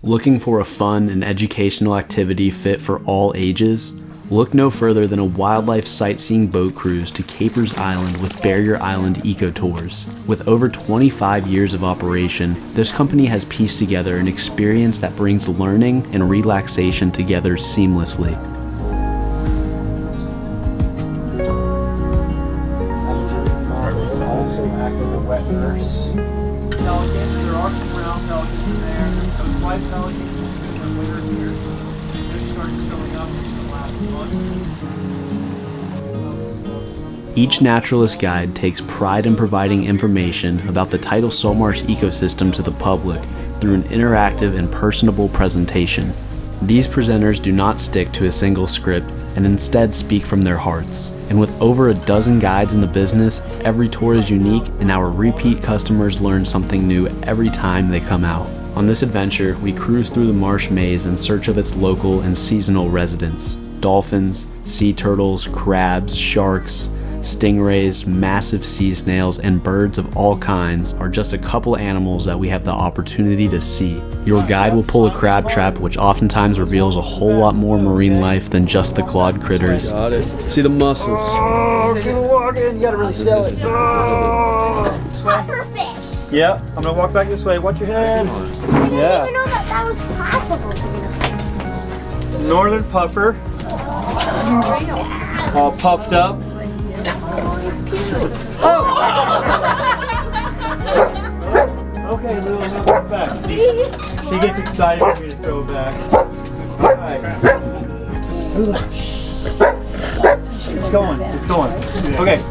Looking for a fun and educational activity fit for all ages? Look no further than a wildlife sightseeing boat cruise to Capers Island with Barrier Island Eco Tours. With over 25 years of operation, this company has pieced together an experience that brings learning and relaxation together seamlessly. Also act as a wet nurse. Pelicans, there are some brown pelicans in there. Those white pelicans will be later here. They started showing up in the last month. Each naturalist guide takes pride in providing information about the tidal saltmarsh ecosystem to the public through an interactive and personable presentation. These presenters do not stick to a single script and instead speak from their hearts. And with over a dozen guides in the business, every tour is unique and our repeat customers learn something new every time they come out. On this adventure, we cruise through the marsh maze in search of its local and seasonal residents. Dolphins, sea turtles, crabs, sharks, stingrays, massive sea snails, and birds of all kinds are just a couple animals that we have the opportunity to see. Your guide will pull a crab trap, which oftentimes reveals a whole lot more marine life than just the clawed critters. Got it. See the mussels. Oh, keep walking. You gotta really sell it. Puffer fish. Yeah, I'm gonna walk back this way. Watch your head. I didn't even know that that was possible to get a Northern puffer. All puffed up. Okay, Lou, I'm gonna walk back. She gets excited for me to throw it back. Alright. It's going, it's going. Okay,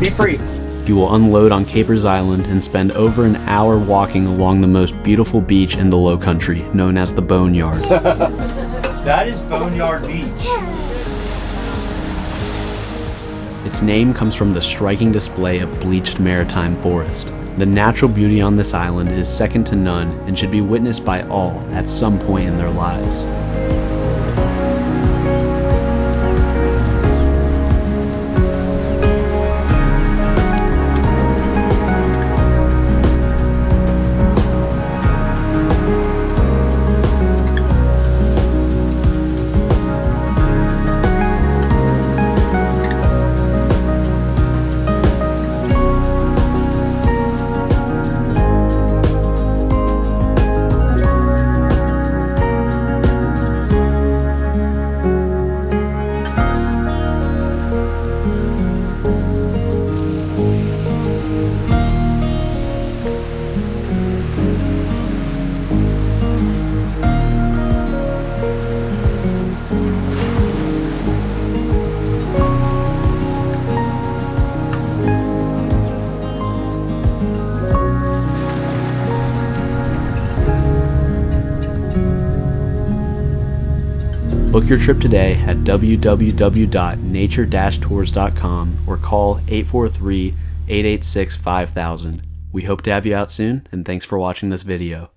be free. You will unload on Capers Island and spend over an hour walking along the most beautiful beach in the Lowcountry, known as the Boneyard. That is Boneyard Beach. Its name comes from the striking display of bleached maritime forest. The natural beauty on this island is second to none and should be witnessed by all at some point in their lives. Book your trip today at www.nature-tours.com or call 843-886-5000. We hope to have you out soon, and thanks for watching this video.